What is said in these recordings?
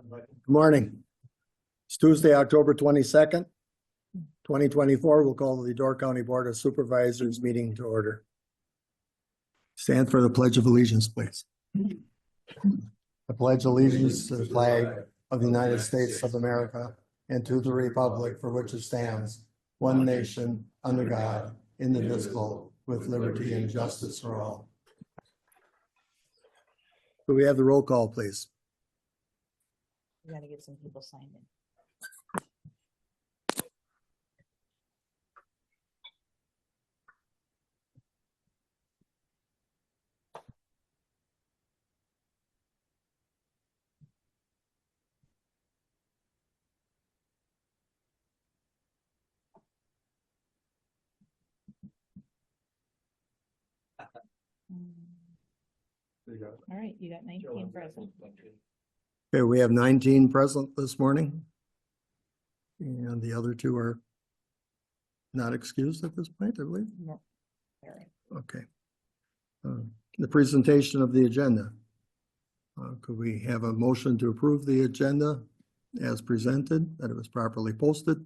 Good morning. It's Tuesday, October 22nd, 2024. We'll call the Door County Board of Supervisors meeting to order. Stand for the Pledge of Allegiance, please. I pledge allegiance to the flag of the United States of America and to the republic for which it stands, one nation, under God, indivisible, with liberty and justice for all. Do we have the roll call, please? We gotta get some people signed in. All right, you got 19 present. Okay, we have 19 present this morning. And the other two are not excused at this point, I believe. No. All right. Okay. The presentation of the agenda. Could we have a motion to approve the agenda as presented, that it was properly posted?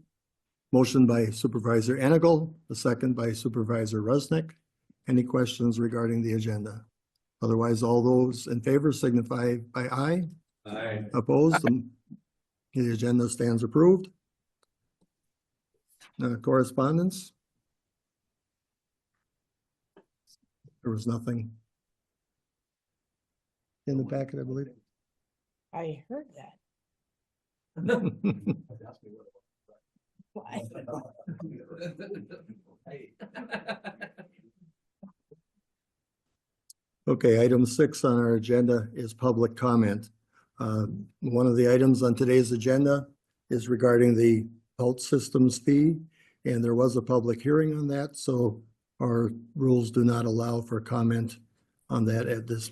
Motion by Supervisor Enigal, the second by Supervisor Resnick. Any questions regarding the agenda? Otherwise, all those in favor signify by aye. Aye. Opposed? The agenda stands approved. Correspondence? There was nothing in the packet, I believe. I heard that. Why? Okay, item 6 on our agenda is public comment. One of the items on today's agenda is regarding the health systems fee, and there was a public hearing on that, so our rules do not allow for comment on that at this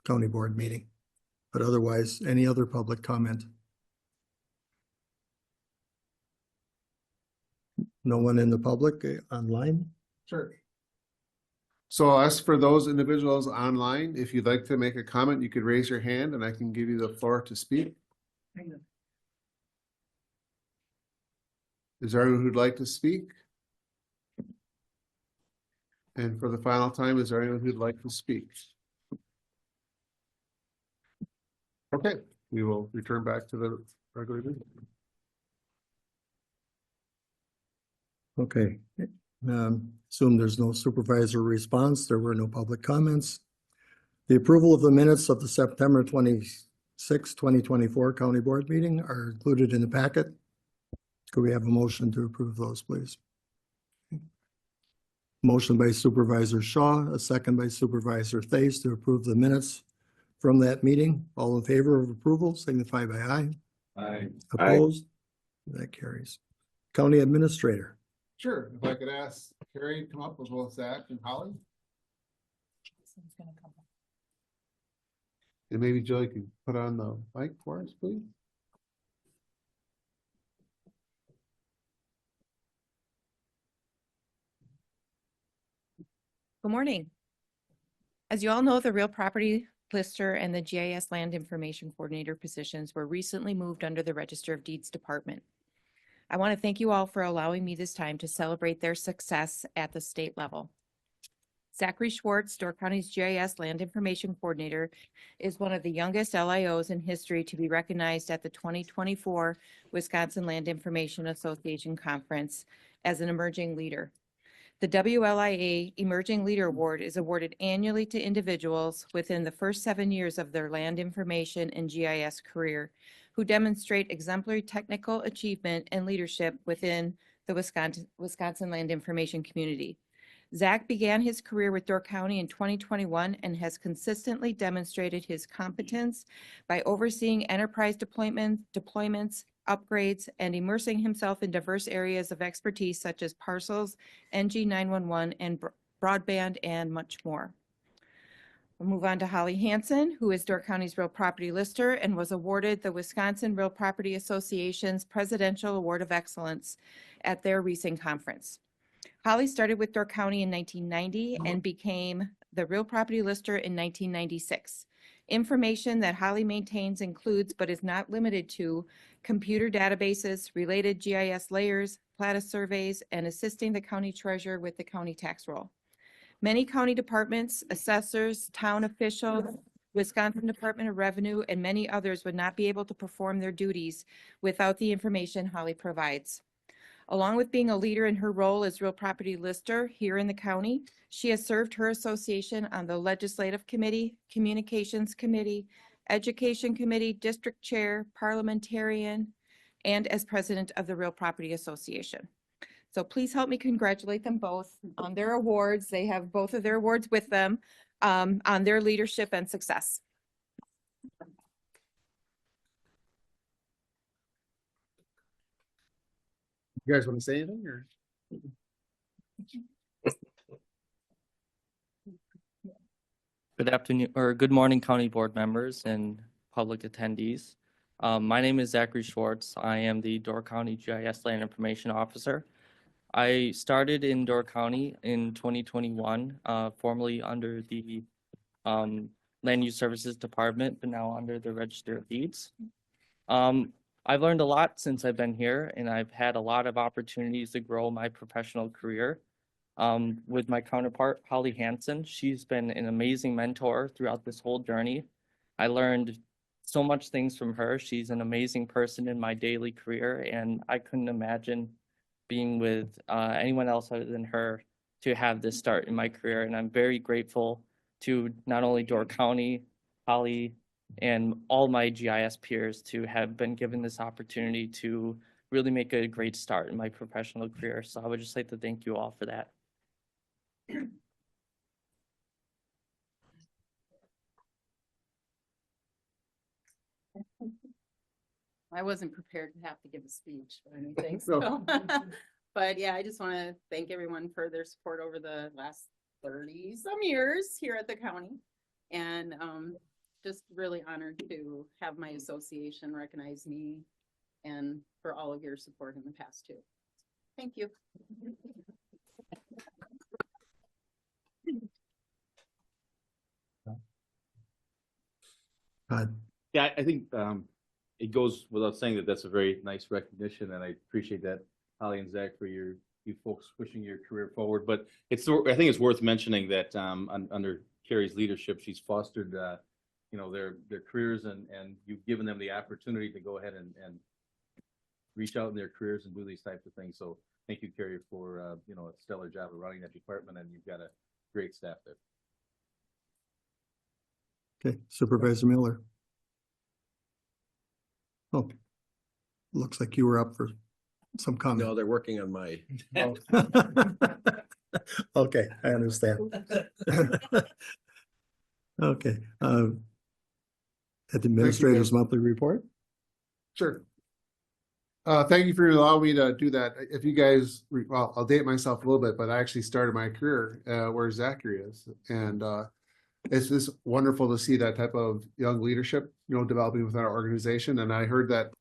county board meeting. But otherwise, any other public comment? No one in the public online? Sure. So as for those individuals online, if you'd like to make a comment, you could raise your hand and I can give you the floor to speak. Is there anyone who'd like to speak? And for the final time, is there anyone who'd like to speak? Okay, we will return back to the regular meeting. Okay. Assume there's no supervisor response. There were no public comments. The approval of the minutes of the September 26, 2024 County Board meeting are included in the packet. Could we have a motion to approve those, please? Motion by Supervisor Shaw, a second by Supervisor Thace to approve the minutes from that meeting. All in favor of approval signify by aye. Aye. Opposed? That carries. County Administrator. Sure, if I could ask Carrie to come up as well as Zach and Holly, Someone's gonna come up. and maybe Joey can put on the mic for us, please. Good morning. As you all know, the real property lister and the GIS land information coordinator positions were recently moved under the Register of Deeds Department. I want to thank you all for allowing me this time to celebrate their success at the state level. Zachary Schwartz, Door County's GIS land information coordinator, is one of the youngest LIOs in history to be recognized at the 2024 Wisconsin Land Information Association Conference as an emerging leader. The WLIA Emerging Leader Award is awarded annually to individuals within the first 7 years of their land information and GIS career who demonstrate exemplary technical achievement and leadership within the Wisconsin land information community. Zach began his career with Door County in 2021 and has consistently demonstrated his competence by overseeing enterprise deployments, upgrades, and immersing himself in diverse areas of expertise such as parcels, NG 911, and broadband, and much more. We'll move on to Holly Hansen, who is Door County's real property lister and was awarded the Wisconsin Real Property Association's Presidential Award of Excellence at their recent conference. Holly started with Door County in 1990 and became the real property lister in 1996. Information that Holly maintains includes but is not limited to computer databases, related GIS layers, plata surveys, and assisting the county treasurer with the county tax roll. Many county departments, assessors, town officials, Wisconsin Department of Revenue, and many others would not be able to perform their duties without the information Holly provides. Along with being a leader in her role as real property lister here in the county, she has served her association on the Legislative Committee, Communications Committee, Education Committee, District Chair, Parliamentarian, and as President of the Real Property Association. So please help me congratulate them both on their awards. They have both of their awards with them on their leadership and success. You guys want to say anything or? Good afternoon, or good morning, county board members and public attendees. My name is Zachary Schwartz. I am the Door County GIS Land Information Officer. I started in Door County in 2021, formerly under the Land Use Services Department, but now under the Register of Deeds. I've learned a lot since I've been here, and I've had a lot of opportunities to grow my professional career. With my counterpart, Holly Hansen. She's been an amazing mentor throughout this whole journey. I learned so much things from her. She's an amazing person in my daily career, and I couldn't imagine being with anyone else other than her to have this start in my career. And I'm very grateful to not only Door County, Holly, and all my GIS peers to have been given this opportunity to really make a great start in my professional career. So I would just like to thank you all for that. I wasn't prepared to have to give a speech or anything, No. so. But yeah, I just want to thank everyone for their support over the last 30 some years here at the county. And just really honored to have my association recognize me and for all of your support in the past too. Thank you. Yeah, I think it goes without saying that that's a very nice recognition, and I appreciate that, Holly and Zach, for you folks pushing your career forward. But I think it's worth mentioning that under Carrie's leadership, she's fostered their careers, and you've given them the opportunity to go ahead and reach out in their careers and do these types of things. So thank you, Carrie, for a stellar job of running that department, and you've got a great staff there. Okay, Supervisor Miller. Oh, looks like you were up for some comment. No, they're working on my. Okay, I understand. Okay, Administrator's monthly report. Sure. Thank you for allowing me to do that. If you guys, well, I'll date myself a little bit, but I actually started my career where Zachary is. And it's just wonderful to see that type of young leadership, developing within our organization. And I heard that,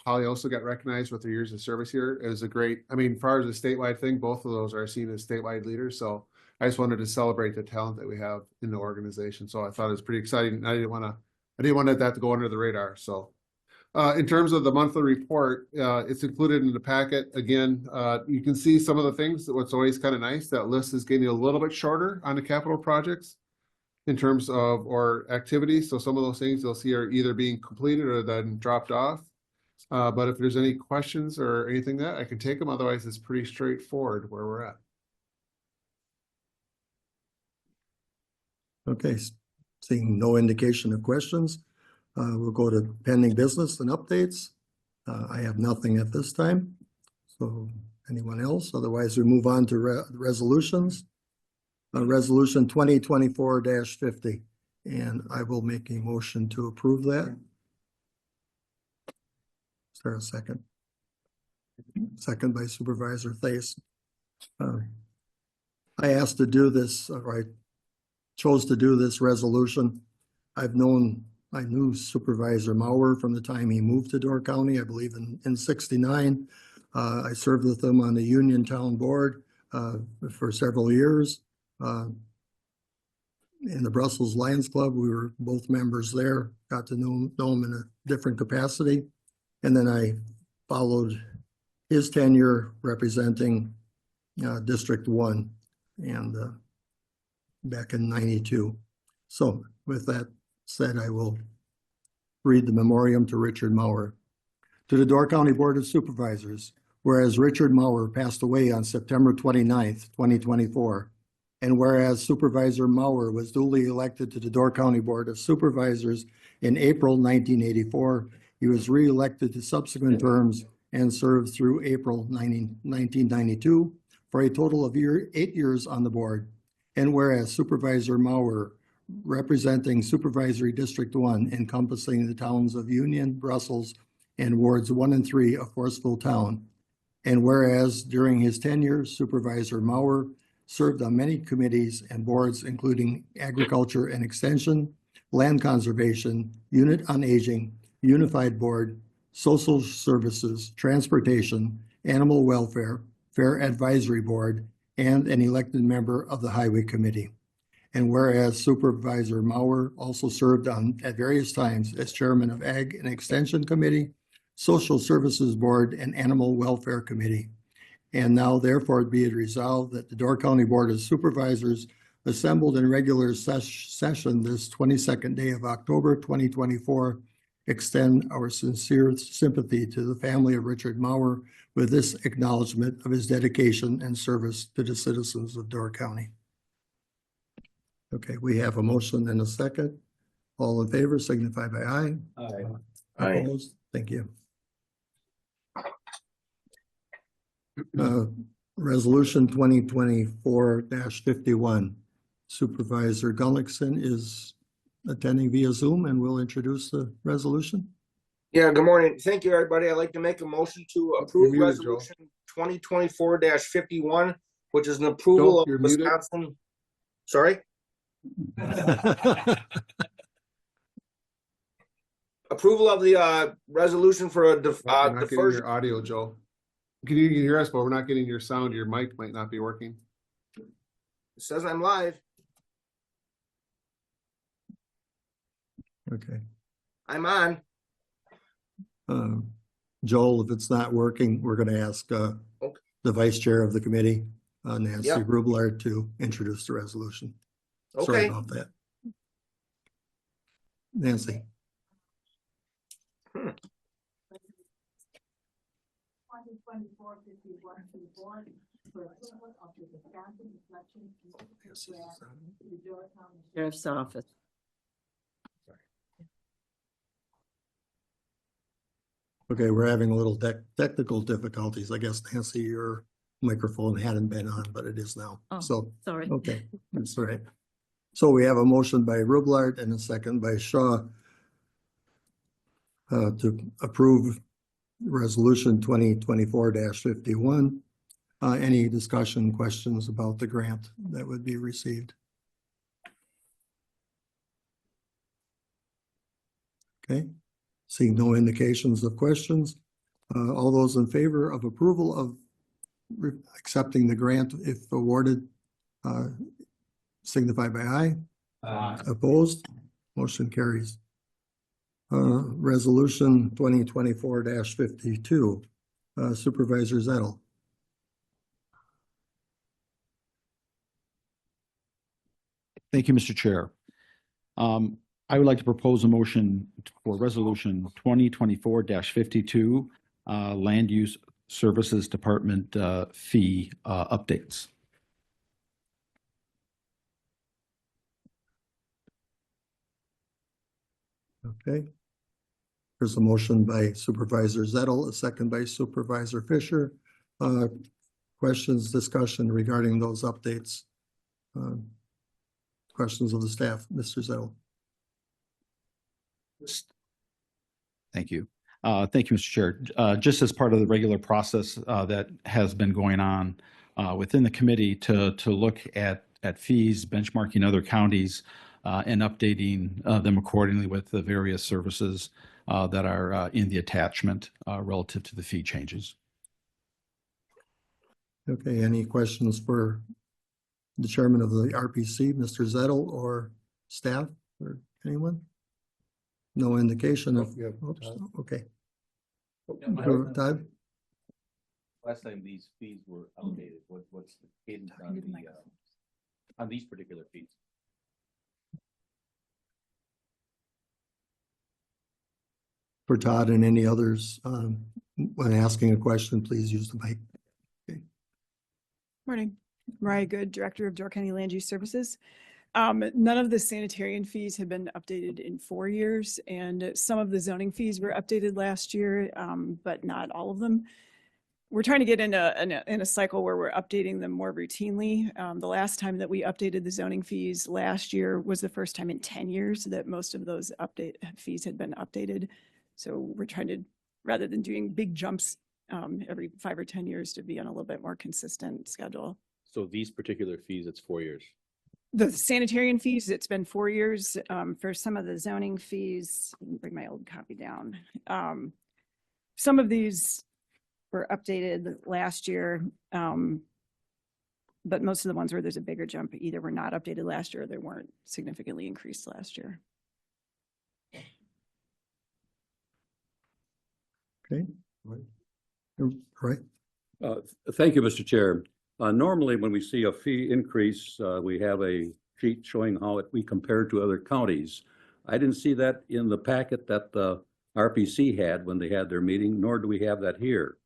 Holly also got recognized with her years of service here as a great, as far as a statewide thing, both of those are seen as statewide leaders. So I just wanted to celebrate the talent that we have in the organization. So I thought it was pretty exciting. I didn't want that to go under the radar. So in terms of the monthly report, it's included in the packet. Again, you can see some of the things that what's always kind of nice. That list is getting a little bit shorter on the capital projects in terms of or activities. So some of those things you'll see are either being completed or then dropped off. But if there's any questions or anything that I can take them, otherwise it's pretty straightforward where we're at. Okay, seeing no indication of questions, we'll go to pending business and updates. I have nothing at this time. So anyone else? Otherwise, we move on to resolutions. Resolution 2024-50, and I will make a motion to approve that. Is there a second? Second by Supervisor Thais. I asked to do this, or I chose to do this resolution. I knew Supervisor Mauer from the time he moved to Door County, I believe in 69. I served with him on the Union Town Board for several years. in the Brussels Lions Club. We were both members there, got to know him in a different capacity. And then I followed his tenure representing District 1 and back in 92. So with that said, I will read the memoriam to Richard Maurer. To the Door County Board of Supervisors, whereas Richard Maurer passed away on September 29th, 2024, and whereas Supervisor Maurer was duly elected to the Door County Board of Supervisors in April 1984, he was re-elected to subsequent terms and served through April 1992 for a total of 8 years on the board. And whereas Supervisor Maurer, representing Supervisory District 1, encompassing the towns of Union, Brussels, and wards 1 and 3 of Forestville Town. And whereas during his tenure, Supervisor Maurer served on many committees and boards, including Agriculture and Extension, Land Conservation, Unit on Aging, Unified Board, Social Services, Transportation, Animal Welfare, Fair Advisory Board, and an elected member of the Highway Committee. And whereas Supervisor Maurer also served at various times as Chairman of Ag and Extension Committee, Social Services Board, and Animal Welfare Committee. And now therefore be it resolved that the Door County Board of Supervisors assembled in regular session this 22nd day of October 2024 extend our sincere sympathy to the family of Richard Maurer with this acknowledgement of his dedication and service to the citizens of Door County. Okay, we have a motion and a second. All in favor signify by aye. Aye. Opposed? Thank you. Resolution 2024-51. Supervisor Gullickson is attending via Zoom and will introduce the resolution. Yeah, good morning. Thank you, everybody. I'd like to make a motion to approve You're muted, Joe. resolution 2024-51, which is an approval Joe, of you're muted. Wisconsin. Sorry, approval of the resolution for a We're not getting diversion. your audio, Joe. You can hear us, but we're not getting your sound. Your mic might not be working. It says I'm live. Okay. I'm on. Joel, if it's not working, we're going to ask the Vice Chair of the committee, Nancy Yep. Rublard, to introduce the resolution. Sorry Okay. about that. Nancy. Sheriff's Office. Okay, we're having a little technical difficulties. I guess, Nancy, your microphone hadn't been on, but it is now. Oh. So, Sorry. okay, that's all right. So we have a motion by Rublard and a second by Shaw to approve resolution 2024-51. Any discussion, questions about the grant that would be received? Okay, seeing no indications of questions. All those in favor of approval of accepting the grant if awarded, signify by aye. Aye. Opposed? Motion carries. Resolution 2024-52. Supervisor Zettel. Thank you, Mr. Chair. I would like to propose a motion for resolution 2024-52, Land Use Services Department fee updates. Okay. There's a motion by Supervisor Zettel, a second by Supervisor Fisher. Questions, discussion regarding those updates? Questions of the staff, Mr. Zettel. Thank you. Thank you, Mr. Chair. Just as part of the regular process that has been going on within the committee to look at fees, benchmarking other counties, and updating them accordingly with the various services that are in the attachment relative to the fee changes. Okay, any questions for the chairman of the RPC, Mr. Zettel, or staff or anyone? No indication of, Yeah, oops, Todd. okay. Yeah, Todd? Last time these fees were updated, what's the cadence on the, on these particular fees? For Todd and any others, when asking a question, please use the mic. Morning, Mariah Good, Director of Door County Land Use Services. None of the sanitarian fees have been updated in 4 years, and some of the zoning fees were updated last year, but not all of them. We're trying to get in a cycle where we're updating them more routinely. The last time that we updated the zoning fees last year was the first time in 10 years that most of those fees had been updated. So we're trying to, rather than doing big jumps every 5 or 10 years, to be on a little bit more consistent schedule. So these particular fees, it's 4 years. The sanitarian fees, it's been 4 years. For some of the zoning fees, let me bring my old copy down. Some of these were updated last year, but most of the ones where there's a bigger jump either were not updated last year or they weren't significantly increased last year. Okay. All right. Thank you, Mr. Chair. Normally, when we see a fee increase, we have a sheet showing how we compare to other counties. I didn't see that in the packet that the RPC had when they had their meeting, nor do we have that here.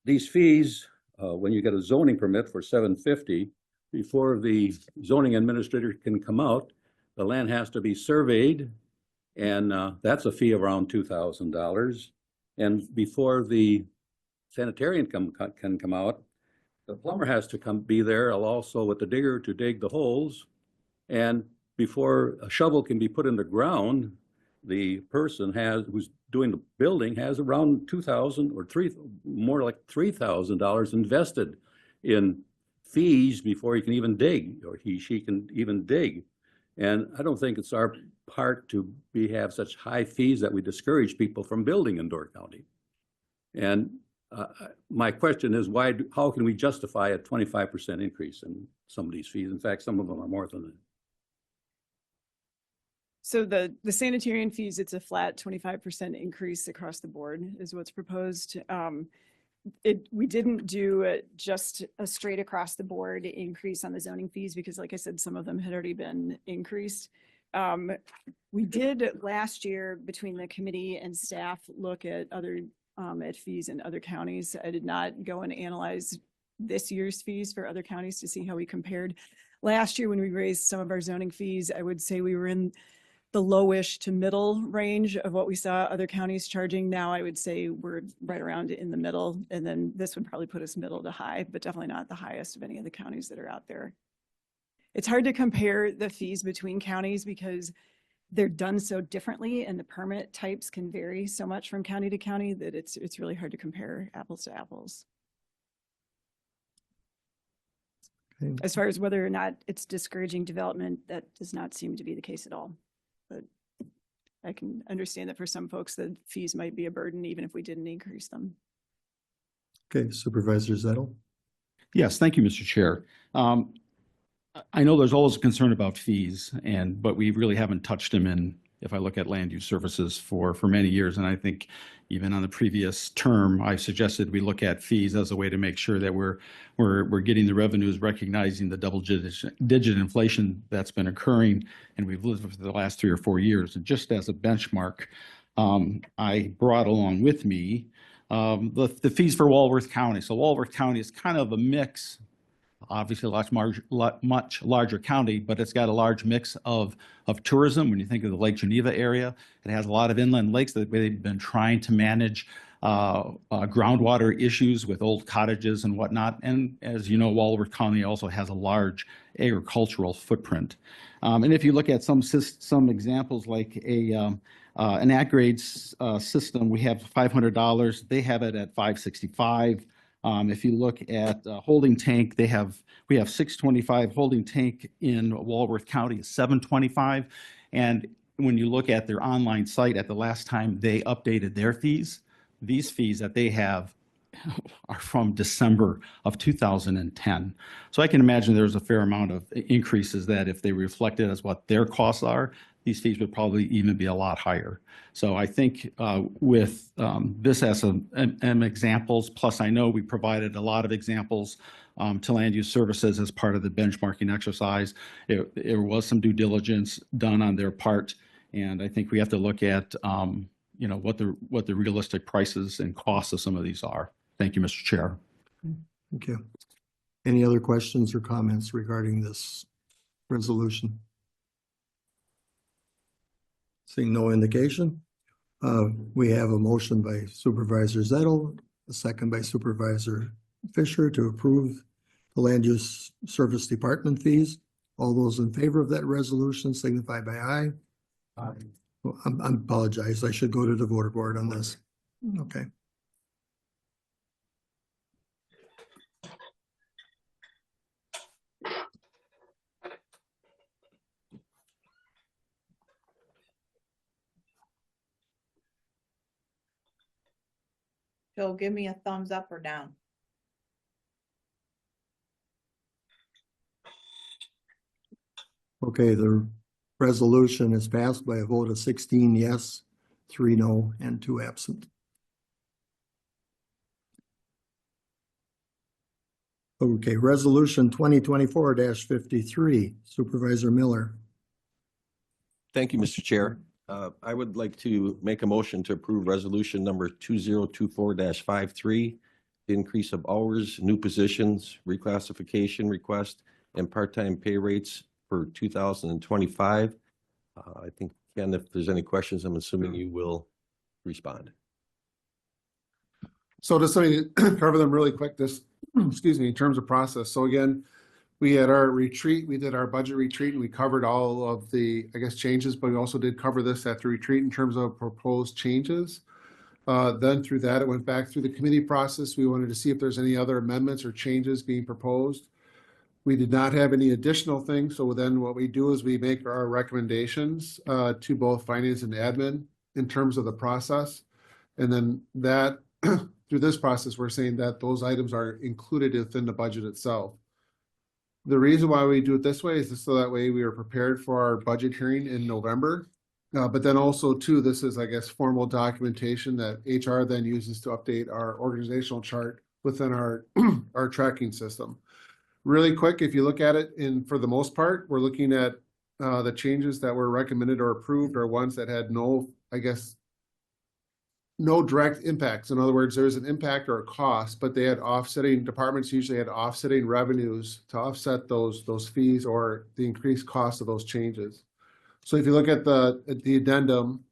These fees, when you get a zoning permit for $750, before the zoning administrator can come out, the land has to be surveyed, and that's a fee of around $2,000. And before the sanitarian can come out, the plumber has to be there also with the digger to dig the holes. And before a shovel can be put in the ground, the person who's doing the building has around $2,000 or more like $3,000 invested in fees before he can even dig, or she can even dig. And I don't think it's our part to have such high fees that we discourage people from building in Door County. And my question is, how can we justify a 25% increase in some of these fees? In fact, some of them are more than that. So the sanitarian fees, it's a flat 25% increase across the board is what's proposed. We didn't do just a straight across the board increase on the zoning fees because, like I said, some of them had already been increased. We did last year between the committee and staff look at other at fees in other counties. I did not go and analyze this year's fees for other counties to see how we compared. Last year when we raised some of our zoning fees, I would say we were in the lowish to middle range of what we saw other counties charging. Now I would say we're right around in the middle, and then this would probably put us middle to high, but definitely not the highest of any of the counties that are out there. It's hard to compare the fees between counties because they're done so differently and the permit types can vary so much from county to county that it's really hard to compare apples to apples. Okay. As far as whether or not it's discouraging development, that does not seem to be the case at all. But I can understand that for some folks, the fees might be a burden even if we didn't increase them. Okay, Supervisor Zettel. Yes, thank you, Mr. Chair. I know there's always a concern about fees, but we really haven't touched them in, if I look at land use services for many years. And I think even on the previous term, I suggested we look at fees as a way to make sure that we're getting the revenues, recognizing the double-digit inflation that's been occurring, and we've lived for the last 3 or 4 years. And just as a benchmark, I brought along with me the fees for Walworth County. So Walworth County is kind of a mix. Obviously, a much larger county, but it's got a large mix of tourism. When you think of the Lake Geneva area, it has a lot of inland lakes that they've been trying to manage groundwater issues with old cottages and whatnot. And as you know, Walworth County also has a large agricultural footprint. And if you look at some examples like an at-grade system, we have $500. They have it at $565. If you look at holding tank, we have $625. Holding tank in Walworth County is $725. And when you look at their online site at the last time they updated their fees, these fees that they have are from December of 2010. So I can imagine there's a fair amount of increases that if they reflected as what their costs are, these fees would probably even be a lot higher. So I think with this as an examples, plus I know we provided a lot of examples to land use services as part of the benchmarking exercise. There was some due diligence done on their part, and I think we have to look at what the realistic prices and costs of some of these are. Thank you, Mr. Chair. Thank you. Any other questions or comments regarding this resolution? Seeing no indication, we have a motion by Supervisor Zettel, a second by Supervisor Fisher to approve the Land Use Service Department fees. All those in favor of that resolution signify by aye. Aye. Well, I apologize. I should go to the voter board on this. Okay. Joe, give me a thumbs up or down. Okay, the resolution is passed by a vote of 16 yes, 3 no, and 2 absent. Okay, resolution 2024-53, Supervisor Miller. Thank you, Mr. Chair. I would like to make a motion to approve resolution number 2024-53, the increase of hours, new positions, reclassification request, and part-time pay rates for 2025. I think, Ken, if there's any questions, I'm assuming you will respond. So just let me cover them really quick, excuse me, in terms of process. So again, we had our retreat, we did our budget retreat, and we covered all of the, I guess, changes, but we also did cover this at the retreat in terms of proposed changes. Then through that, it went back through the committee process. We wanted to see if there's any other amendments or changes being proposed. We did not have any additional things. So then what we do is we make our recommendations to both finance and admin in terms of the process. And then that through this process, we're saying that those items are included within the budget itself. The reason why we do it this way is just so that way we are prepared for our budget hearing in November. But then also too, this is, I guess, formal documentation that HR then uses to update our organizational chart within our, our tracking system. Really quick, if you look at it, for the most part, we're looking at the changes that were recommended or approved are ones that had no, I guess, no direct impacts. In other words, there's an impact or a cost, but they had offsetting, departments usually had offsetting revenues to offset those fees or the increased cost of those changes. So if you look at the addendum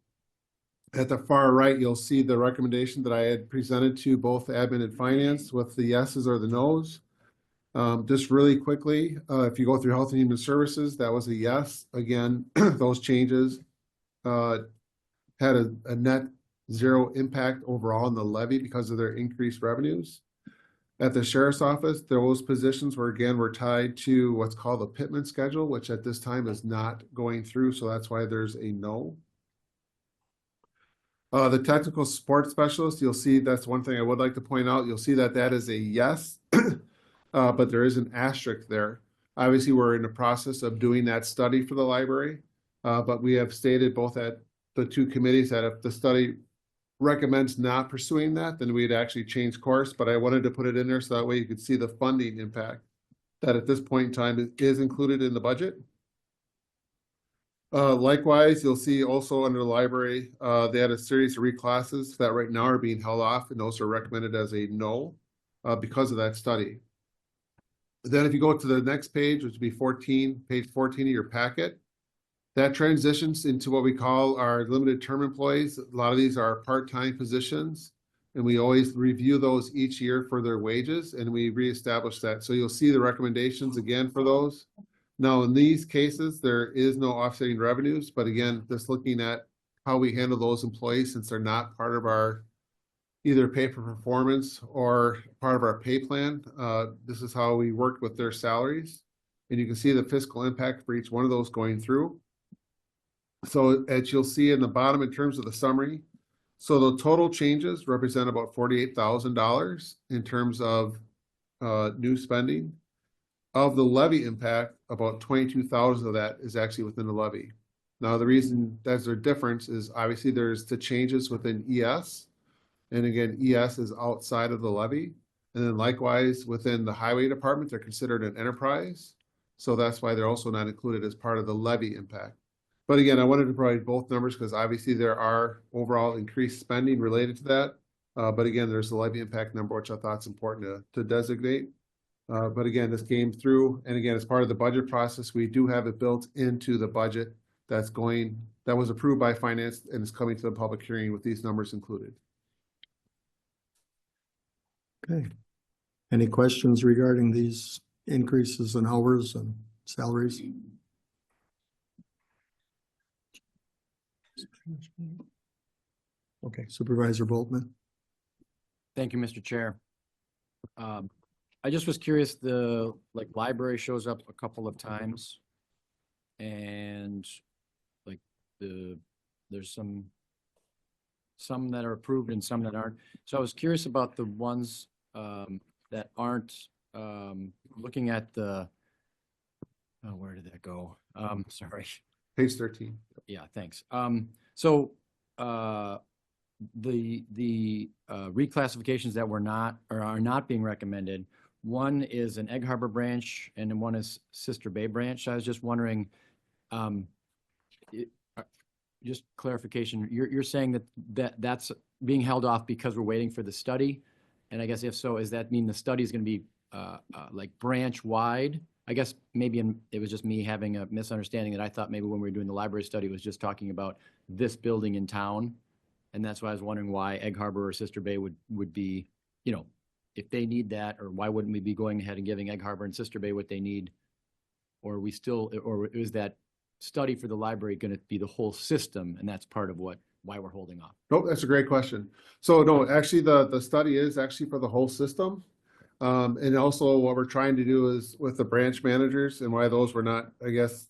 at the far right, you'll see the recommendation that I had presented to both admin and finance with the yeses or the nos. Just really quickly, if you go through Health and Human Services, that was a yes. Again, those changes had a net zero impact overall on the levy because of their increased revenues. At the sheriff's office, those positions were tied to what's called the Pittman schedule, which at this time is not going through. So that's why there's a no. The technical support specialist, you'll see that's one thing I would like to point out. You'll see that that is a yes, but there is an asterisk there. Obviously, we're in the process of doing that study for the library, but we have stated both at the two committees that if the study recommends not pursuing that, then we'd actually change course. But I wanted to put it in there so that way you could see the funding impact that at this point in time is included in the budget. Likewise, you'll see also under the library, they had a series of reclasses that right now are being held off, and those are recommended as a no because of that study. Then if you go to the next page, which would be page 14 of your packet, that transitions into what we call our limited term employees. A lot of these are part-time positions, and we always review those each year for their wages, and we reestablish that. So you'll see the recommendations again for those. Now, in these cases, there is no offsetting revenues, but again, just looking at how we handle those employees since they're not part of our either pay for performance or part of our pay plan. This is how we worked with their salaries, and you can see the fiscal impact for each one of those going through. So as you'll see in the bottom in terms of the summary, So the total changes represent about $48,000 in terms of new spending. Of the levy impact, about 22,000 of that is actually within the levy. Now, the reason that's their difference is obviously there's the changes within ES. And again, ES is outside of the levy. And then likewise, within the highway department, they're considered an enterprise. So that's why they're also not included as part of the levy impact. But again, I wanted to provide both numbers because obviously there are overall increased spending related to that. But again, there's the levy impact number, which I thought is important to designate. But again, this came through, and again, as part of the budget process, we do have it built into the budget that was approved by finance and is coming to the public hearing with these numbers included. Okay. Any questions regarding these increases in hours and salaries? Okay, Supervisor Boltman. Thank you, Mr. Chair. I just was curious, the library shows up a couple of times. And there's some that are approved and some that aren't. So I was curious about the ones that aren't, looking at the, oh, where did that go? Sorry. Page 13. Yeah, thanks. So the reclassifications that were not or are not being recommended, one is an Egg Harbor branch and then one is Sister Bay branch. I was just wondering, just clarification, you're saying that's being held off because we're waiting for the study? And I guess if so, does that mean the study is going to be like branch wide? I guess maybe it was just me having a misunderstanding that I thought maybe when we were doing the library study, it was just talking about this building in town. And that's why I was wondering why Egg Harbor or Sister Bay would be, if they need that, or why wouldn't we be going ahead and giving Egg Harbor and Sister Bay what they need? Or is that study for the library going to be the whole system? And that's part of why we're holding off. Nope, that's a great question. So no, actually the study is actually for the whole system. And also what we're trying to do is with the branch managers, and why those were not, I guess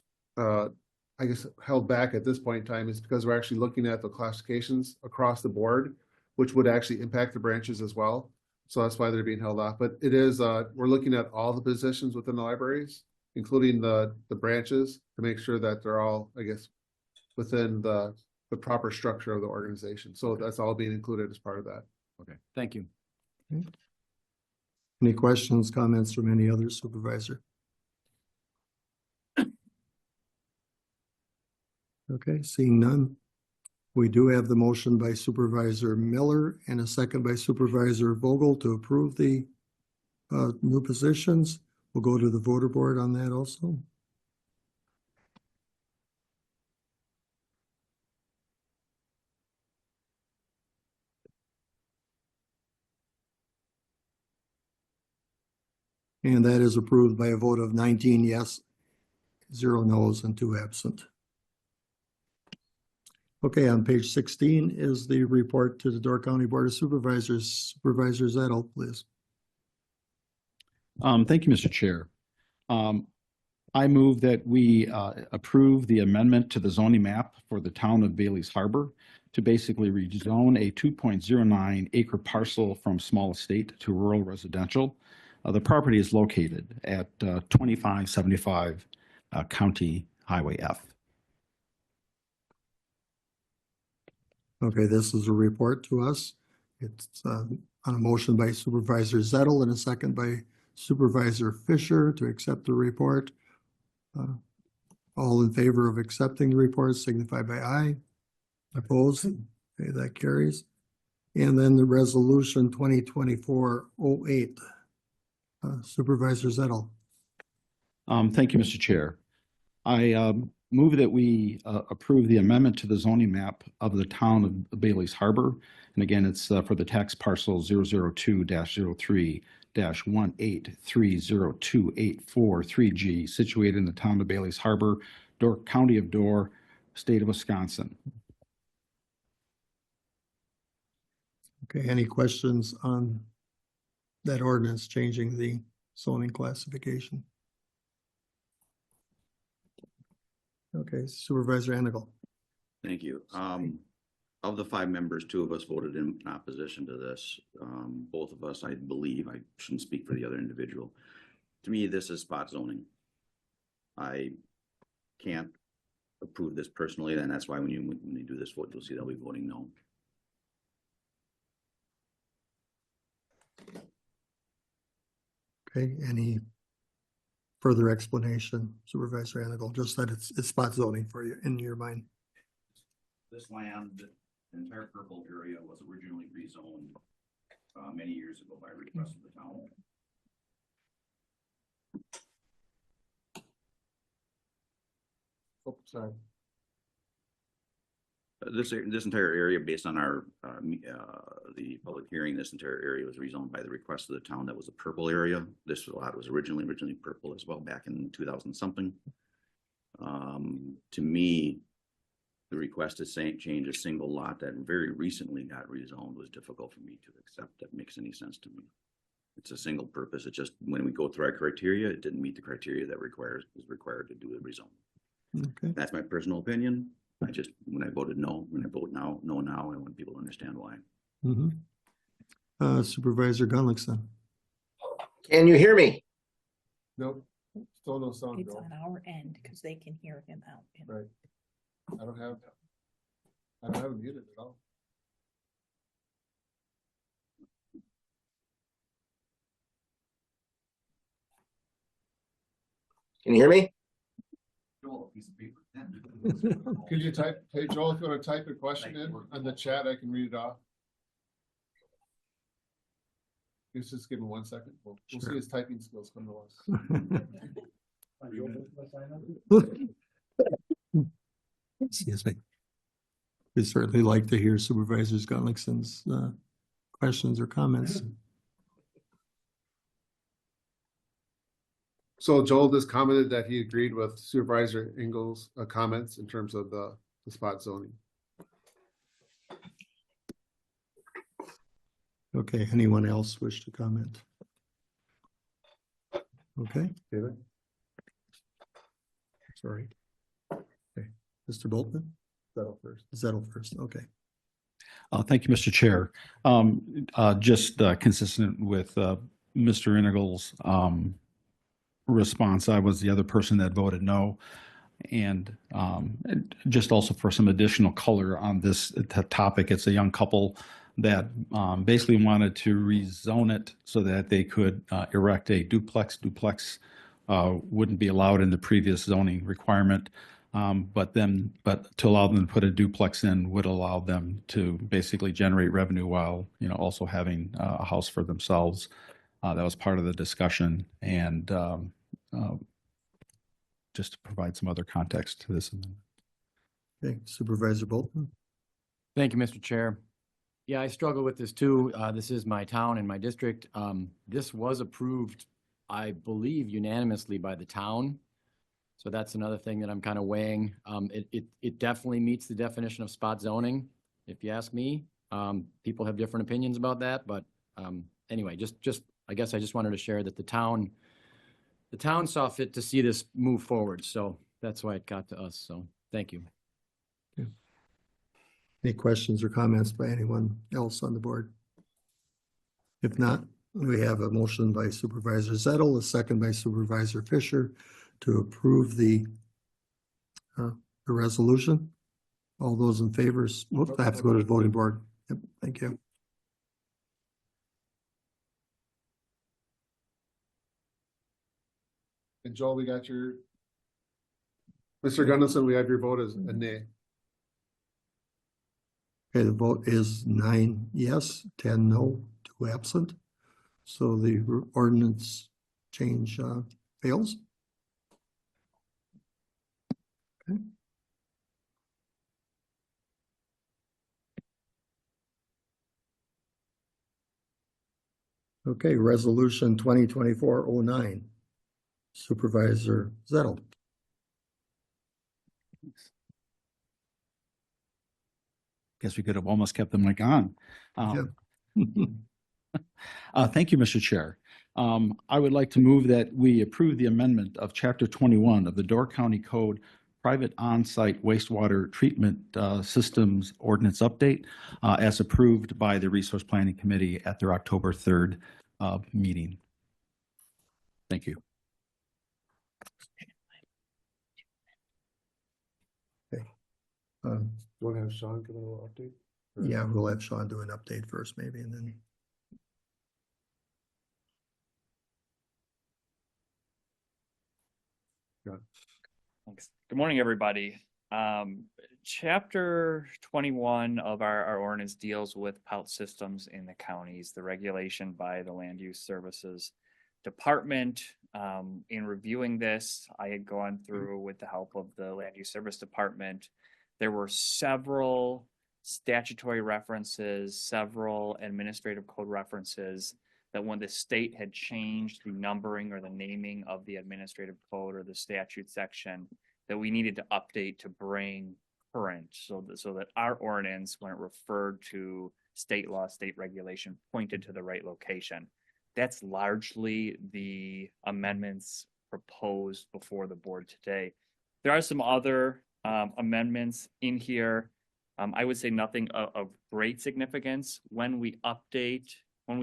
held back at this point in time is because we're actually looking at the classifications across the board, which would actually impact the branches as well. So that's why they're being held off. But it is, we're looking at all the positions within the libraries, including the branches, to make sure that they're all, I guess, within the proper structure of the organization. So that's all being included as part of that. Okay, thank you. Okay. Any questions, comments from any other supervisor? Okay, seeing none. We do have the motion by Supervisor Miller and a second by Supervisor Vogel to approve the new positions. We'll go to the voter board on that also. And that is approved by a vote of 19 yes, 0 no's, and 2 absent. Okay, on page 16 is the report to the Door County Board of Supervisors. Supervisor Zettel, please. Thank you, Mr. Chair. I move that we approve the amendment to the zoning map for the town of Bailey's Harbor to basically rezone a 2.09 acre parcel from small estate to rural residential. The property is located at 2575 County Highway F. Okay, this is a report to us. It's on a motion by Supervisor Zettel and a second by Supervisor Fisher to accept the report. All in favor of accepting the report signify by aye. Opposed? Okay, that carries. And then the resolution 2024-08. Supervisor Zettel. Thank you, Mr. Chair. I move that we approve the amendment to the zoning map of the town of Bailey's Harbor. And again, it's for the tax parcel 002-03-1830284-3G, situated in the town of Bailey's Harbor, Door, County of Door, State of Wisconsin. Okay, any questions on that ordinance changing the zoning classification? Okay, Supervisor Anagel. Thank you. of the 5 members, 2 of us voted in opposition to this. Both of us, I believe, I shouldn't speak for the other individual. To me, this is spot zoning. I can't approve this personally, and that's why when you do this vote, you'll see they'll be voting no. Okay, any further explanation, Supervisor Anigal? Just that it's spot zoning for you in your mind. This land, the entire purple area was originally rezoned many years ago by request of the town. Oh, sorry. This entire area, based on our the public hearing, this entire area was rezoned by the request of the town. That was a purple area. This lot was originally purple as well, back in 2000 something. To me, the request to change a single lot that very recently got rezoned was difficult for me to accept. That makes any sense to me. It's a single purpose. It just, when we go through our criteria, it didn't meet the criteria that is required to do a rezone. Okay, That's my personal opinion. When I voted no, when I vote now, no now, I want people to understand why. Supervisor Gunlickson. Can you hear me? Nope, still no sound. It's Bill. on our end because they can hear him out. Right. I don't have it muted at all. Can you hear me? Could you type, hey Joel, if you want to type a question in on the chat, I can read it off. Just give him 1 second. We'll see his typing skills come to us. Excuse me. We'd certainly like to hear Supervisor Gunlickson's questions or comments. So Joel just commented that he agreed with Supervisor Engel's comments in terms of the spot zoning. Okay, anyone else wish to comment? Okay. David? Sorry. Okay, Mr. Boltman? Zettel first, okay. Thank you, Mr. Chair. Just consistent with Mr. Inigal's response, I was the other person that voted no. And just also for some additional color on this topic, it's a young couple that basically wanted to rezone it so that they could erect a duplex. Duplex wouldn't be allowed in the previous zoning requirement. But to allow them to put a duplex in would allow them to basically generate revenue while, also having a house for themselves. That was part of the discussion, and just to provide some other context to this. Okay, Supervisor Boltman? Thank you, Mr. Chair. Yeah, I struggle with this too. This is my town and my district. This was approved, I believe, unanimously by the town. So that's another thing that I'm kind of weighing. It definitely meets the definition of spot zoning, if you ask me. People have different opinions about that, but anyway, I guess I just wanted to share that the town saw fit to see this move forward. So that's why it got to us. So thank you. Okay. Any questions or comments by anyone else on the board? If not, we have a motion by Supervisor Zettel, a second by Supervisor Fisher to approve the resolution. All those in favor, I have to go to the voting board. Yep, thank you. And Joel, we got your, Mr. Gunnarsson, we have your vote as a nay. Okay, the vote is 9 yes, 10 no, 2 absent. So the ordinance change fails. Okay. Okay, resolution 2024-09. Supervisor Zettel. Guess we could have almost kept the mic on. Yeah. Thank you, Mr. Chair. I would like to move that we approve the amendment of Chapter 21 of the Door County Code private on-site wastewater treatment systems ordinance update as approved by the Resource Planning Committee at their October 3rd meeting. Thank you. Um, Do you want to have Sean give a little update? Or- Yeah, we'll have Sean do an update first maybe and then. Thanks. Good morning, everybody. Chapter 21 of our ordinance deals with POUT systems in the counties, the regulation by the Land Use Services Department. In reviewing this, I had gone through with the help of the Land Use Service Department. There were several statutory references, several administrative code references that when the state had changed the numbering or the naming of the administrative code or the statute section, that we needed to update to bring current so that our ordinance, when it referred to state law, state regulation, pointed to the right location. That's largely the amendments proposed before the board today. There are some other amendments in here. I would say nothing of great significance. When we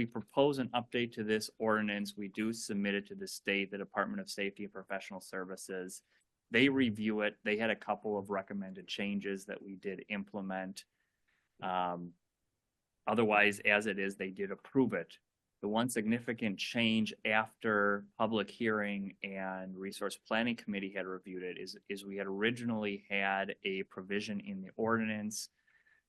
propose an update to this ordinance, we do submit it to the state, the Department of Safety and Professional Services. They review it. They had a couple of recommended changes that we did implement. Otherwise, as it is, they did approve it. The one significant change after public hearing and Resource Planning Committee had reviewed it is we had originally had a provision in the ordinance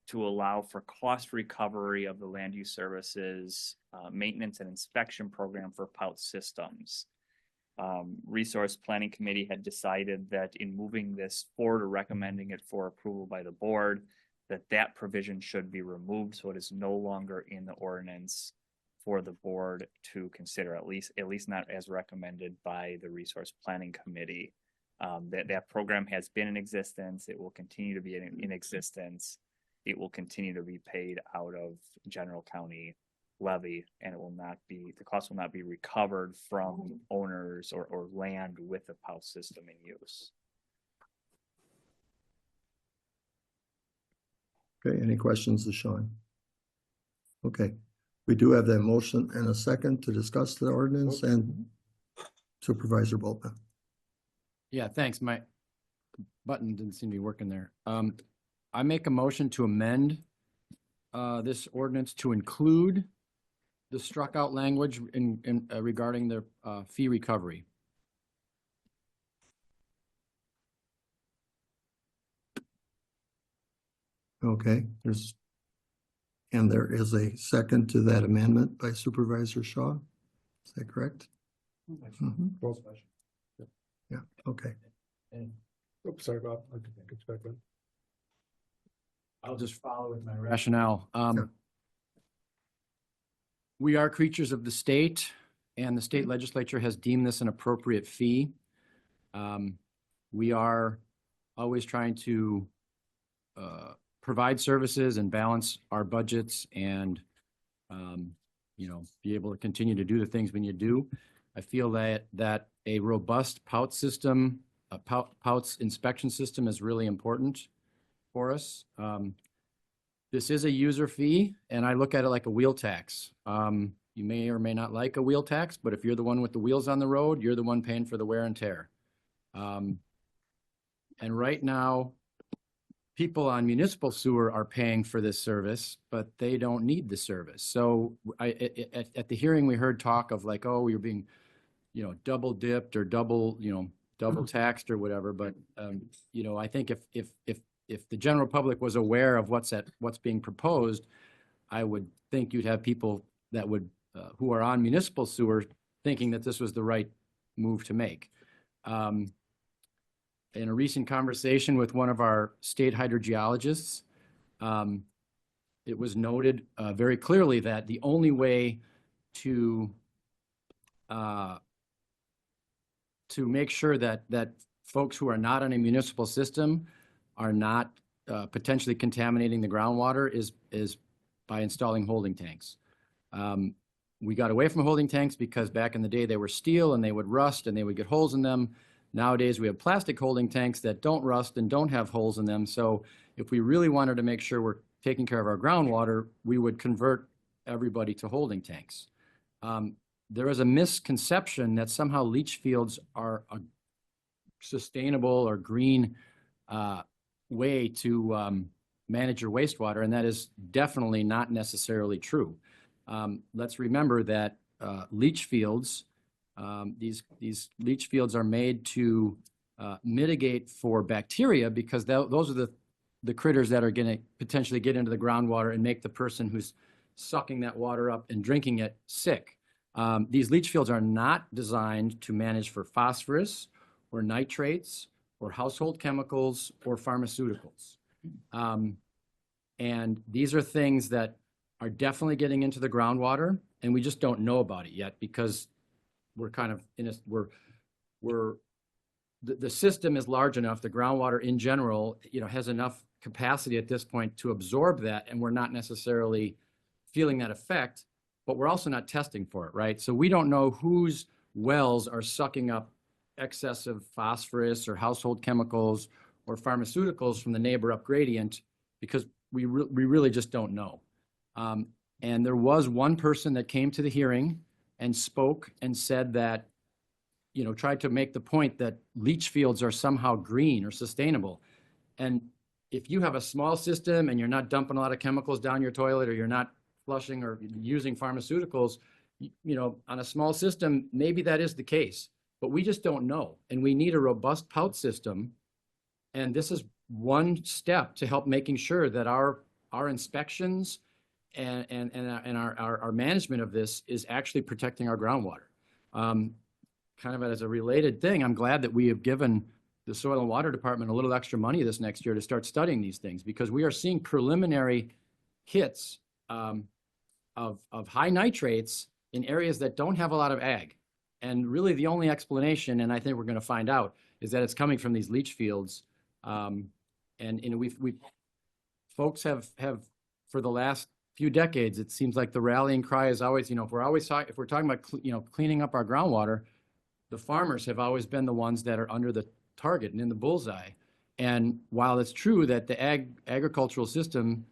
to allow for cost recovery of the land use services maintenance and inspection program for POUT systems. Resource Planning Committee had decided that in moving this forward or recommending it for approval by the board, that provision should be removed, so it is no longer in the ordinance for the board to consider, at least not as recommended by the Resource Planning Committee. That program has been in existence. It will continue to be in existence. It will continue to be paid out of general county levy, and the cost will not be recovered from owners or land with the POUT system in use. Okay, any questions to Sean? Okay, we do have that motion and a second to discuss the ordinance and Supervisor Boltman. Yeah, thanks. My button didn't seem to be working there. I make a motion to amend this ordinance to include the struck out language in regarding the fee recovery. Okay, there is a second to that amendment by Supervisor Shaw. Is that correct? Mhm. Yeah, okay. Oops, sorry, Bob. I can expect that. I'll just follow with my rationale. Sure. We are creatures of the state, and the state legislature has deemed this an appropriate fee. We are always trying to provide services and balance our budgets and, be able to continue to do the things we need to do. I feel that a robust POUT system, POUT's inspection system is really important for us. This is a user fee, and I look at it like a wheel tax. You may or may not like a wheel tax, but if you're the one with the wheels on the road, you're the one paying for the wear and tear. And right now, people on municipal sewer are paying for this service, but they don't need the service. So at the hearing, we heard talk of like, oh, you're being, double dipped or double taxed or whatever. But, I think if the general public was aware of what's being proposed, I would think you'd have people that would, who are on municipal sewer thinking that this was the right move to make. In a recent conversation with one of our state hydrogeologists, it was noted very clearly that the only way to make sure that folks who are not on a municipal system are not potentially contaminating the groundwater is by installing holding tanks. We got away from holding tanks because back in the day they were steel and they would rust and they would get holes in them. Nowadays, we have plastic holding tanks that don't rust and don't have holes in them. So if we really wanted to make sure we're taking care of our groundwater, we would convert everybody to holding tanks. There is a misconception that somehow leach fields are a sustainable or green way to manage your wastewater, and that is definitely not necessarily true. Let's remember that leach fields, these leach fields are made to mitigate for bacteria, because those are the critters that are going to potentially get into the groundwater and make the person who's sucking that water up and drinking it sick. These leach fields are not designed to manage for phosphorus or nitrates or household chemicals or pharmaceuticals. And these are things that are definitely getting into the groundwater, and we just don't know about it yet because we're kind of in a, the system is large enough, the groundwater in general, has enough capacity at this point to absorb that, and we're not necessarily feeling that effect, but we're also not testing for it, right? So we don't know whose wells are sucking up excessive phosphorus or household chemicals or pharmaceuticals from the neighbor up gradient, because we really just don't know. And there was one person that came to the hearing and spoke and said that, tried to make the point that leach fields are somehow green or sustainable. And if you have a small system and you're not dumping a lot of chemicals down your toilet, or you're not flushing or using pharmaceuticals, on a small system, maybe that is the case, but we just don't know. And we need a robust pout system. And this is one step to help making sure that our inspections and our management of this is actually protecting our groundwater. Kind of as a related thing, I'm glad that we have given the Soil and Water Department a little extra money this next year to start studying these things, because we are seeing preliminary hits of high nitrates in areas that don't have a lot of ag. And really the only explanation, and I think we're going to find out, is that it's coming from these leach fields. We've folks have for the last few decades, it seems like the rallying cry is always, if we're talking about cleaning up our groundwater, the farmers have always been the ones that are under the target and in the bullseye. And while it's true that the agricultural system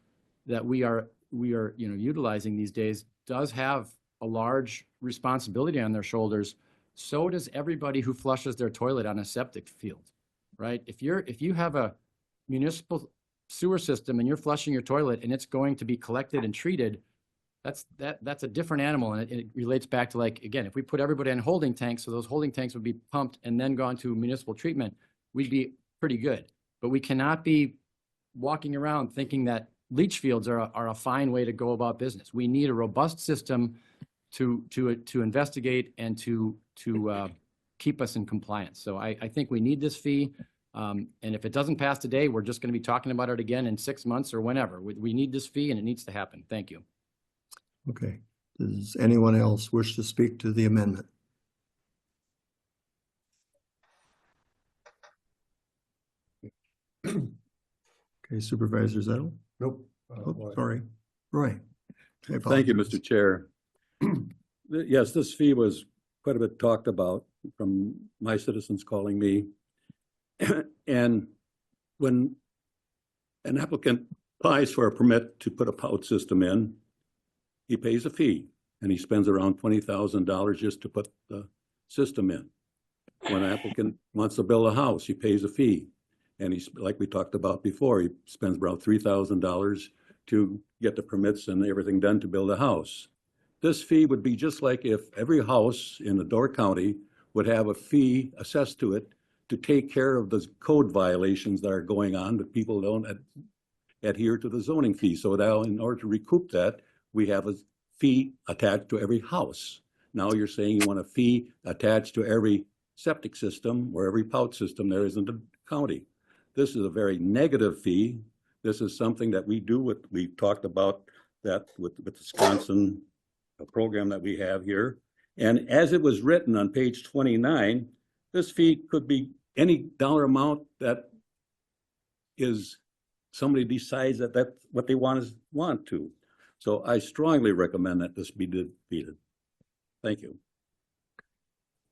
that we are utilizing these days does have a large responsibility on their shoulders, so does everybody who flushes their toilet on a septic field, right? If you have a municipal sewer system and you're flushing your toilet and it's going to be collected and treated, that's a different animal. And it relates back to, like, again, if we put everybody in holding tanks, so those holding tanks would be pumped and then gone to municipal treatment, we'd be pretty good. But we cannot be walking around thinking that leach fields are a fine way to go about business. We need a robust system to investigate and to keep us in compliance. So I think we need this fee. And if it doesn't pass today, we're just going to be talking about it again in 6 months or whenever. We need this fee, and it needs to happen. Thank you. Okay. Does anyone else wish to speak to the amendment? Okay, Supervisor Zettel? Nope. Oh, sorry. Roy? I Thank you, apologize. Mr. Chair. Yes, this fee was quite a bit talked about from my citizens calling me. And when an applicant applies for a permit to put a pout system in, he pays a fee, and he spends around $20,000 just to put the system in. When an applicant wants to build a house, he pays a fee. And he's, like we talked about before, he spends around $3,000 to get the permits and everything done to build a house. This fee would be just like if every house in the Door County would have a fee assessed to it to take care of the code violations that are going on, that people don't adhere to the zoning fee. So now, in order to recoup that, we have a fee attached to every house. Now you're saying you want a fee attached to every septic system or every pout system there is in the county. This is a very negative fee. This is something that we do with, we talked about that with the Wisconsin program that we have here. And as it was written on page 29, this fee could be any dollar amount that is, somebody decides that that's what they want to. So I strongly recommend that this be defeated. Thank you.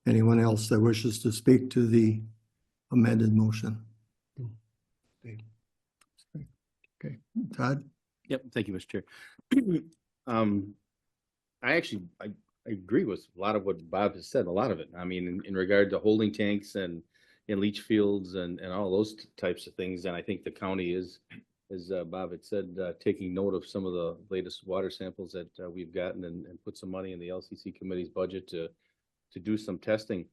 Anyone else that wishes to speak to the amended motion? Okay, Todd? Yep, thank you, Mr. Chair. I agree with a lot of what Bob has said, a lot of it. I mean, in regard to holding tanks and leach fields and all those types of things. And I think the county is, as Bob had said, taking note of some of the latest water samples that we've gotten and put some money in the LCC committee's budget to do some testing.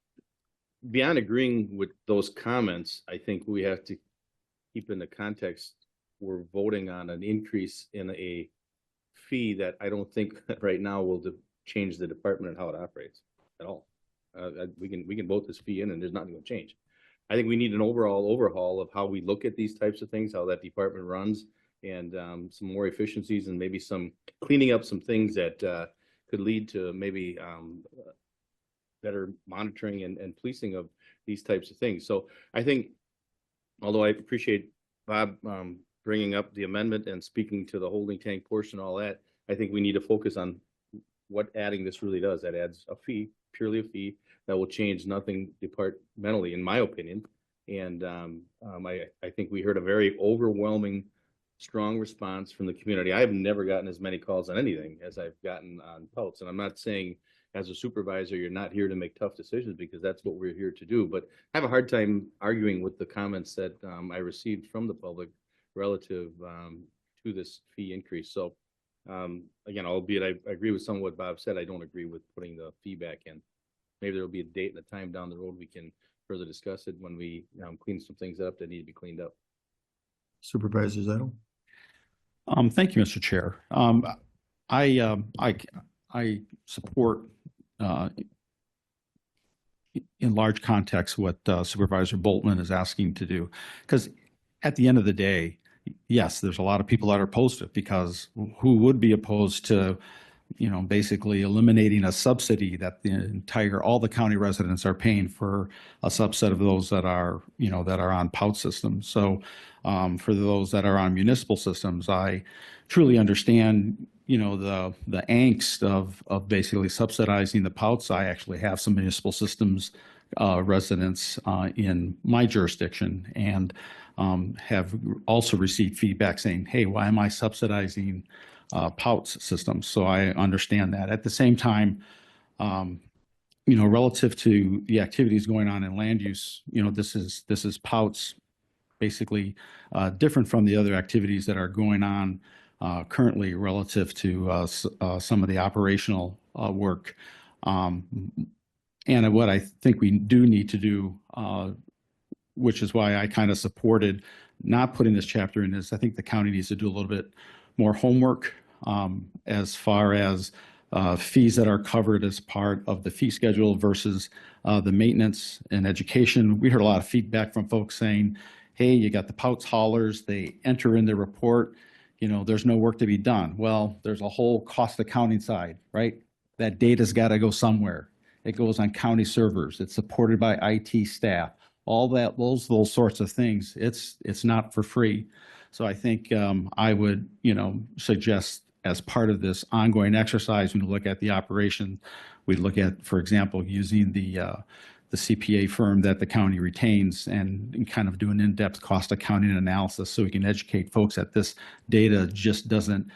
Beyond agreeing with those comments, I think we have to keep in the context, we're voting on an increase in a fee that I don't think right now will change the department and how it operates at all. We can vote this fee in and there's nothing going to change. I think we need an overall overhaul of how we look at these types of things, how that department runs, and some more efficiencies and maybe some cleaning up some things that could lead to maybe better monitoring and policing of these types of things. So I think, although I appreciate Bob bringing up the amendment and speaking to the holding tank portion, all that, I think we need to focus on what adding this really does. That adds a fee, purely a fee, that will change nothing departmentally, in my opinion. And I think we heard a very overwhelming, strong response from the community. I've never gotten as many calls on anything as I've gotten on Pelts. And I'm not saying as a supervisor, you're not here to make tough decisions, because that's what we're here to do. But I have a hard time arguing with the comments that I received from the public relative to this fee increase. So again, albeit I agree with some of what Bob said, I don't agree with putting the fee back in. Maybe there'll be a date and a time down the road we can further discuss it when we clean some things up that need to be cleaned up. Supervisor Zettel? Thank you, Mr. Chair. I support in large context what Supervisor Boltman is asking to do, because at the end of the day, yes, there's a lot of people that are opposed to it, because who would be opposed to, basically eliminating a subsidy that all the county residents are paying for a subset of those that are, that are on POUT systems. So for those that are on municipal systems, I truly understand, the angst of basically subsidizing the POUTs. I actually have some municipal systems residents in my jurisdiction, and have also received feedback saying, hey, why am I subsidizing POUTs systems? So I understand that. At the same time, relative to the activities going on in land use, this is POUTs basically different from the other activities that are going on currently relative to some of the operational work. And what I think we do need to do, which is why I kind of supported not putting this chapter in, is I think the county needs to do a little bit more homework as far as fees that are covered as part of the fee schedule versus the maintenance and education. We heard a lot of feedback from folks saying, hey, you got the POUTs haulers, they enter in their report, there's no work to be done. Well, there's a whole cost accounting side, right? That data's got to go somewhere. It goes on county servers. It's supported by IT staff. All that, those sorts of things. It's not for free. So I think I would, suggest as part of this ongoing exercise, when we look at the operation, we look at, for example, using the CPA firm that the county retains and kind of do an in-depth cost accounting analysis, so we can educate folks that this data just doesn't,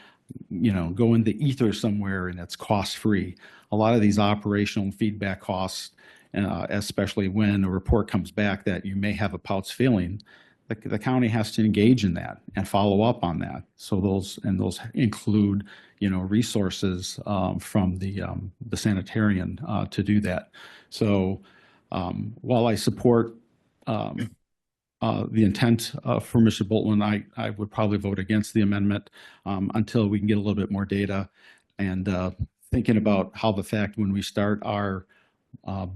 go in the ether somewhere and it's cost-free. A lot of these operational feedback costs, especially when a report comes back that you may have a POUTs failing, the county has to engage in that and follow up on that. So those include, resources from the sanitarian to do that. So while I support the intent for Mr. Boltman, I would probably vote against the amendment until we can get a little bit more data, and thinking about how the fact when we start our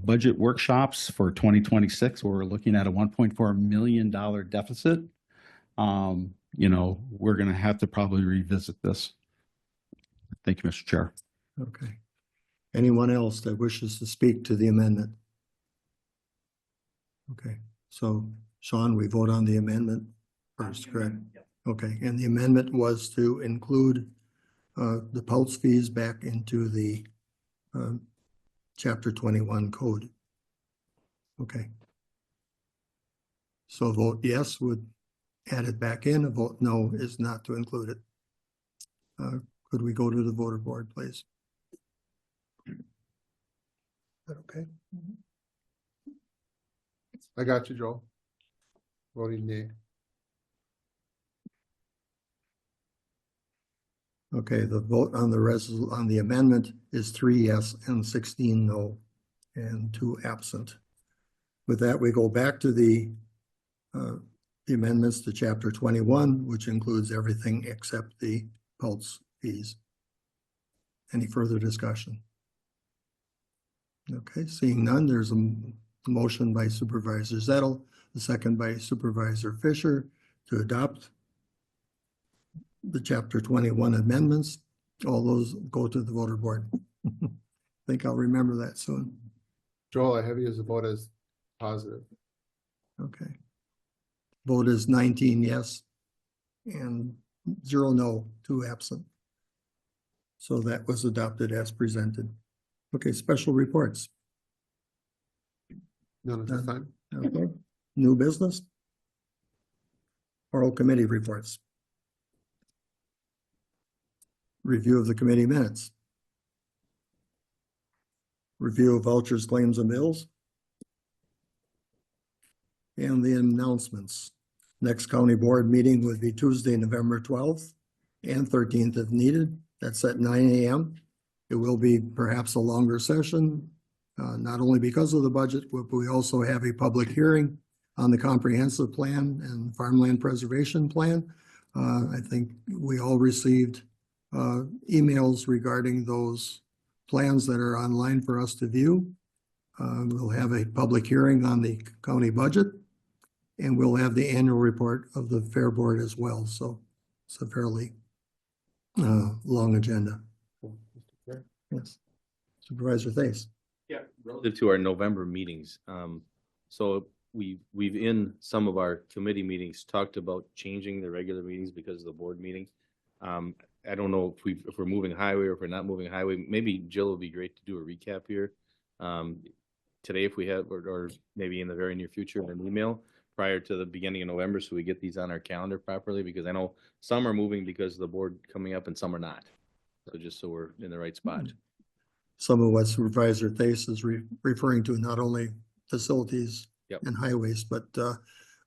budget workshops for 2026, we're looking at a $1.4 million deficit. We're going to have to probably revisit this. Thank you, Mr. Chair. Okay. Anyone else that wishes to speak to the amendment? Okay, so Sean, we vote on the amendment first, correct? Okay, and the amendment was to include the POUTs fees back into the Chapter 21 code. Okay. So a vote yes would add it back in. A vote no is not to include it. Could we go to the voter board, please? Is that okay? I got you, Joel. Voting nay. Okay, the vote on on the amendment is 3 yes and 16 no and 2 absent. With that, we go back to the amendments to chapter 21, which includes everything except the pulse fees. Any further discussion? Okay, seeing none, there's a motion by Supervisor Zettel, a second by Supervisor Fisher to adopt the chapter 21 amendments. All those go to the voter board. I think I'll remember that soon. Joel, I have you as a vote as positive. Okay. Vote is 19 yes and 0 no, 2 absent. So that was adopted as presented. Okay, special reports. None at this time. Okay, new business. Oral committee reports. Review of the committee minutes. Review of vouchers, claims, and bills. And the announcements. Next county board meeting would be Tuesday, November 12th and 13th if needed. That's at 9 a.m. It will be perhaps a longer session, not only because of the budget, but we also have a public hearing on the comprehensive plan and farmland preservation plan. I think we all received emails regarding those plans that are online for us to view. We'll have a public hearing on the county budget, and we'll have the annual report of the Fair Board as well. So it's a fairly long agenda. Yes. Supervisor Thais. Yeah. Relative to our November meetings, so we've in some of our committee meetings talked about changing the regular meetings because of the board meeting. I don't know if we're moving highway or if we're not moving highway. Maybe Jill would be great to do a recap here. Today, if we have, or maybe in the very near future, in an email prior to the beginning of November, so we get these on our calendar properly, because I know some are moving because of the board coming up and some are not. So just so we're in the right spot. Some of what Supervisor Thais is referring to, not only facilities and highways, but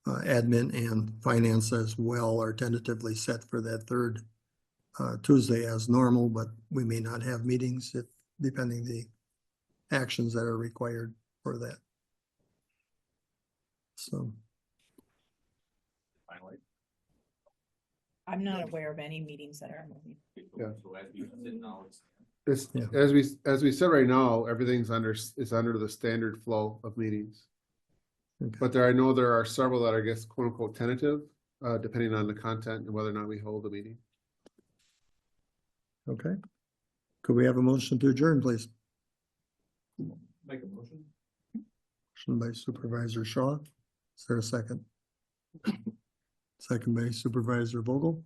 admin and finance as well are tentatively set for that third Tuesday as normal, but we may not have meetings depending the actions that are required for that. So. I'm not aware of any meetings that are moving. Yeah. So as we sit now, it's This, Yeah. as we said right now, everything's under the standard flow of meetings. Okay. But there are several that are, I guess, quote unquote tentative, depending on the content and whether or not we hold a meeting. Okay. Could we have a motion to adjourn, please? Make a motion. Motion by Supervisor Shaw. Is there a second? Second by Supervisor Vogel.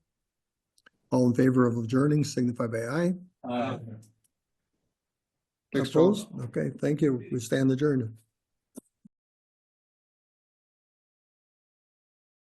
All in favor of adjourning, signify by aye. Thanks, Joel. Opposed? Okay, thank you. We stand adjourned.